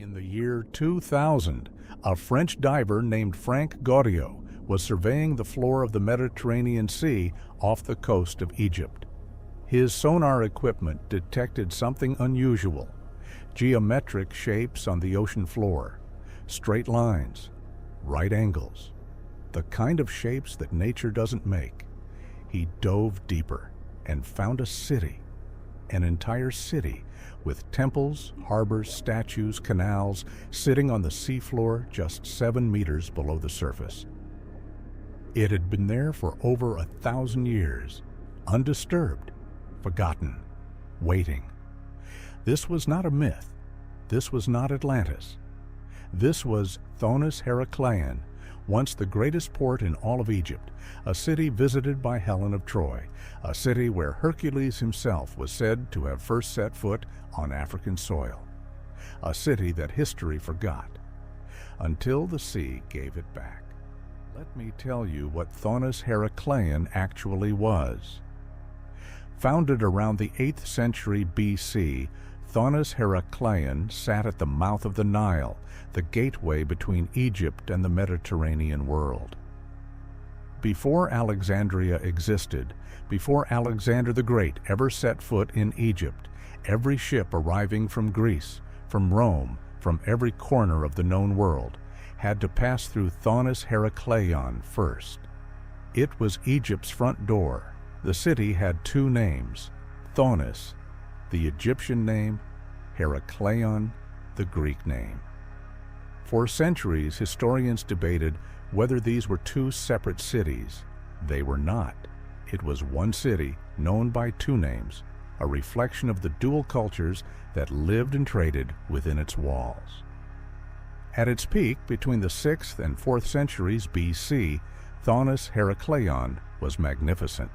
In the year 2000, a French diver named Franck Goddio was surveying the floor of the Mediterranean Sea off the coast of Egypt. His sonar equipment detected something unusual: geometric shapes on the ocean floor, straight lines, right angles, the kind of shapes that nature doesn't make. He dove deeper and found a city, an entire city, with temples, harbors, statues, canals, sitting on the seafloor just 7 meters below the surface. It had been there for over 1,000 years, undisturbed, forgotten, waiting. This was not a myth. This was not Atlantis. This was Thonis-Heracleion, once the greatest port in all of Egypt, a city visited by Helen of Troy, a city where Hercules himself was said to have first set foot on African soil, a city that history forgot, until the sea gave it back. Let me tell you what Thonis-Heracleion actually was. Founded around the 8th century BC, Thonis-Heracleion sat at the mouth of the Nile, the gateway between Egypt and the Mediterranean world. Before Alexandria existed, before Alexander the Great ever set foot in Egypt, every ship arriving from Greece, from Rome, from every corner of the known world, had to pass through Thonis-Heracleion first. It was Egypt's front door. The city had 2 names: Thonis, the Egyptian name; Heracleion, the Greek name. For centuries, historians debated whether these were 2 separate cities. They were not. It was one city, known by 2 names, a reflection of the dual cultures that lived and traded within its walls. At its peak, between the 6th and 4th centuries BC, Thonis-Heracleion was magnificent.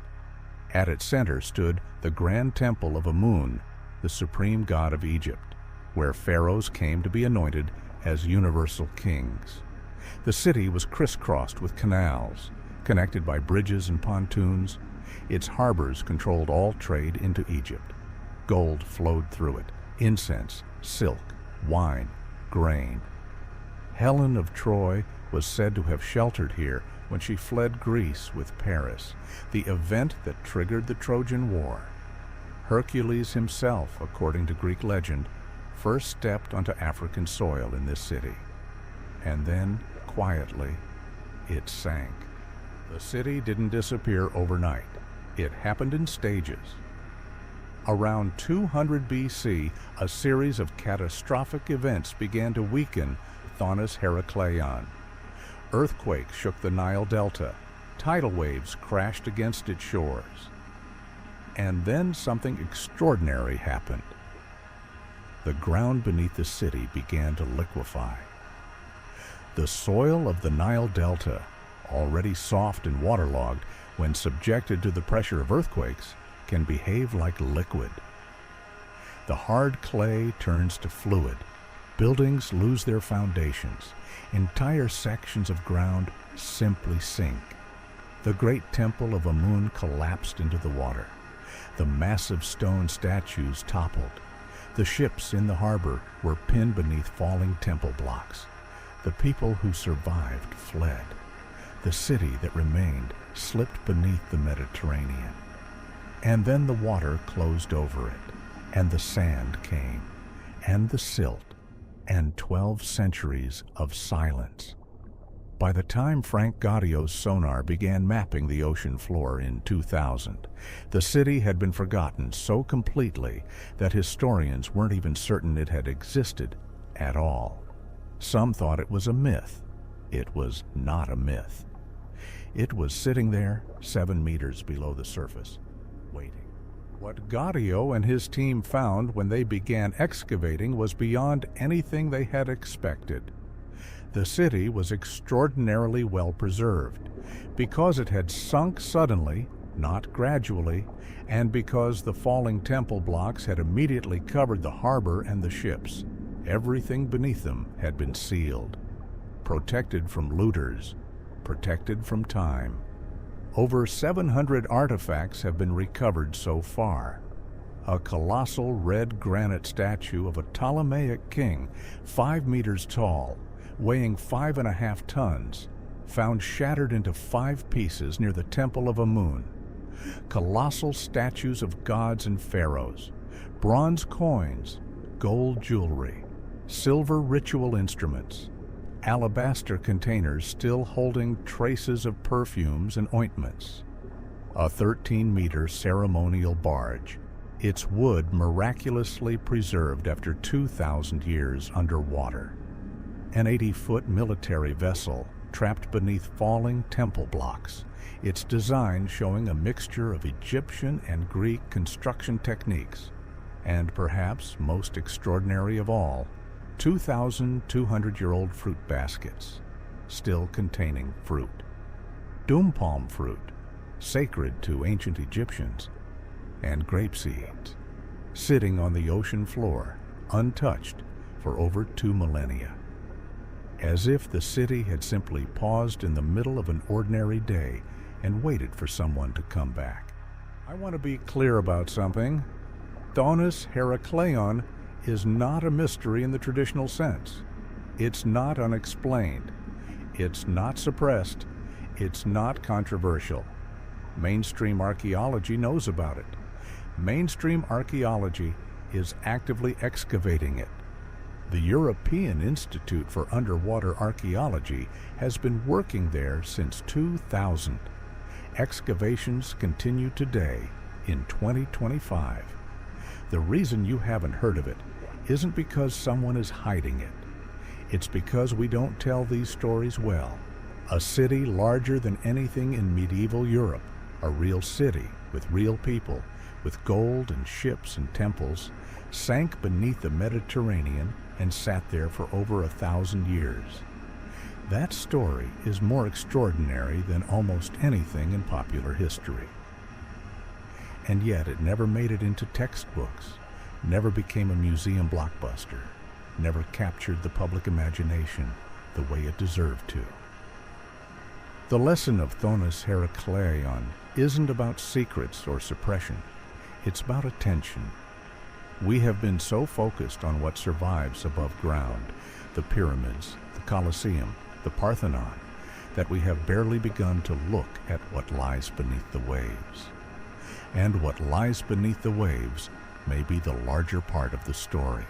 At its center stood the Grand Temple of Amun, the supreme god of Egypt, where pharaohs came to be anointed as universal kings. The city was crisscrossed with canals, connected by bridges and pontoons. Its harbors controlled all trade into Egypt. Gold flowed through it, incense, silk, wine, grain. Helen of Troy was said to have sheltered here when she fled Greece with Paris, the event that triggered the Trojan War. Hercules himself, according to Greek legend, first stepped onto African soil in this city. And then, quietly, it sank. The city didn't disappear overnight. It happened in stages. Around 200 BC, a series of catastrophic events began to weaken Thonis-Heracleion. Earthquakes shook the Nile Delta. Tidal waves crashed against its shores. And then something extraordinary happened. The ground beneath the city began to liquefy. The soil of the Nile Delta, already soft and waterlogged when subjected to the pressure of earthquakes, can behave like liquid. The hard clay turns to fluid. Buildings lose their foundations. Entire sections of ground simply sink. The great temple of Amun collapsed into the water. The massive stone statues toppled. The ships in the harbor were pinned beneath falling temple blocks. The people who survived fled. The city that remained slipped beneath the Mediterranean. And then the water closed over it, and the sand came, and the silt, and 12 centuries of silence. By the time Franck Goddio's sonar began mapping the ocean floor in 2000, the city had been forgotten so completely that historians weren't even certain it had existed at all. Some thought it was a myth. It was not a myth. It was sitting there 7 meters below the surface, waiting. What Goddio and his team found when they began excavating was beyond anything they had expected. The city was extraordinarily well preserved, because it had sunk suddenly, not gradually, and because the falling temple blocks had immediately covered the harbor and the ships. Everything beneath them had been sealed, protected from looters, protected from time. Over 700 artifacts have been recovered so far. a colossal red granite statue of a Ptolemaic king, 5 meters tall, weighing 5.5 tons, found shattered into 5 pieces near the Temple of Amun. Colossal statues of gods and pharaohs, bronze coins, gold jewelry, silver ritual instruments, alabaster containers still holding traces of perfumes and ointments, a 13-meter ceremonial barge, its wood miraculously preserved after 2,000 years underwater, an 80-foot military vessel trapped beneath falling temple blocks, its design showing a mixture of Egyptian and Greek construction techniques, and perhaps most extraordinary of all, 2,200-year-old fruit baskets, still containing fruit. Doom palm fruit, sacred to ancient Egyptians, and grape seeds, sitting on the ocean floor, untouched for over 2 millennia. As if the city had simply paused in the middle of an ordinary day and waited for someone to come back. I want to be clear about something. Thonis-Heracleion is not a mystery in the traditional sense. It's not unexplained. It's not suppressed. It's not controversial. Mainstream archaeology knows about it. Mainstream archaeology is actively excavating it. The European Institute for Underwater Archaeology has been working there since 2000. Excavations continue today in 2025. The reason you haven't heard of it isn't because someone is hiding it. It's because we don't tell these stories well. A city larger than anything in medieval Europe, a real city with real people, with gold and ships and temples, sank beneath the Mediterranean and sat there for over 1,000 years. That story is more extraordinary than almost anything in popular history. And yet it never made it into textbooks, never became a museum blockbuster, never captured the public imagination the way it deserved to. The lesson of Thonis-Heracleion isn't about secrets or suppression. It's about attention. We have been so focused on what survives above ground, the pyramids, the Colosseum, the Parthenon, that we have barely begun to look at what lies beneath the waves. And what lies beneath the waves may be the larger part of the story.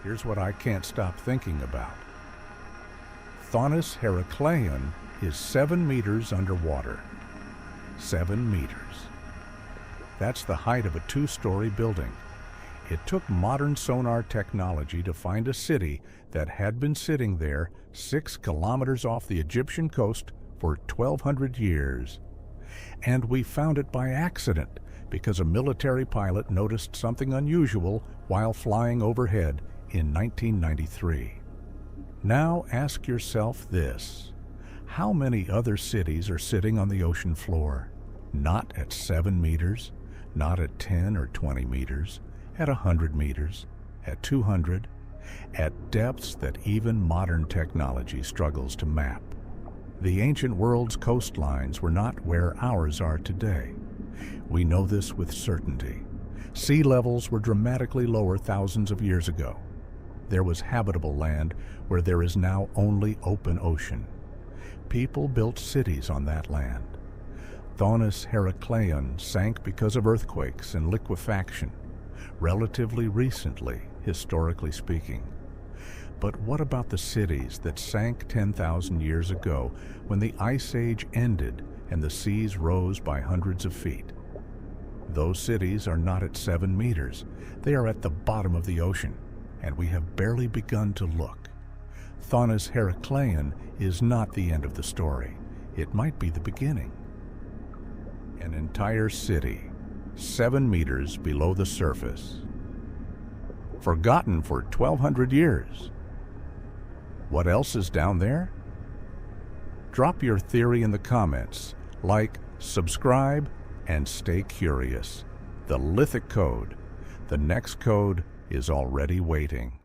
Here's what I can't stop thinking about. Thonis-Heracleion is 7 meters underwater. 7 meters. That's the height of a 2-story building. It took modern sonar technology to find a city that had been sitting there 6 kilometers off the Egyptian coast for 1,200 years. And we found it by accident because a military pilot noticed something unusual while flying overhead in 1993. Now ask yourself this: how many other cities are sitting on the ocean floor? Not at 7 meters, not at 10 or 20 meters, at 100 meters, at 200, at depths that even modern technology struggles to map. The ancient world's coastlines were not where ours are today. We know this with certainty. Sea levels were dramatically lower thousands of years ago. There was habitable land where there is now only open ocean. People built cities on that land. Thonis-Heracleion sank because of earthquakes and liquefaction, relatively recently, historically speaking. But what about the cities that sank 10,000 years ago when the Ice Age ended and the seas rose by hundreds of feet? Those cities are not at 7 meters. They are at the bottom of the ocean, and we have barely begun to look. Thonis-Heracleion is not the end of the story. It might be the beginning. An entire city, 7 meters below the surface. Forgotten for 1,200 years. What else is down there? Drop your theory in the comments. Like, subscribe, and stay curious. The Lithic code. The next code is already waiting.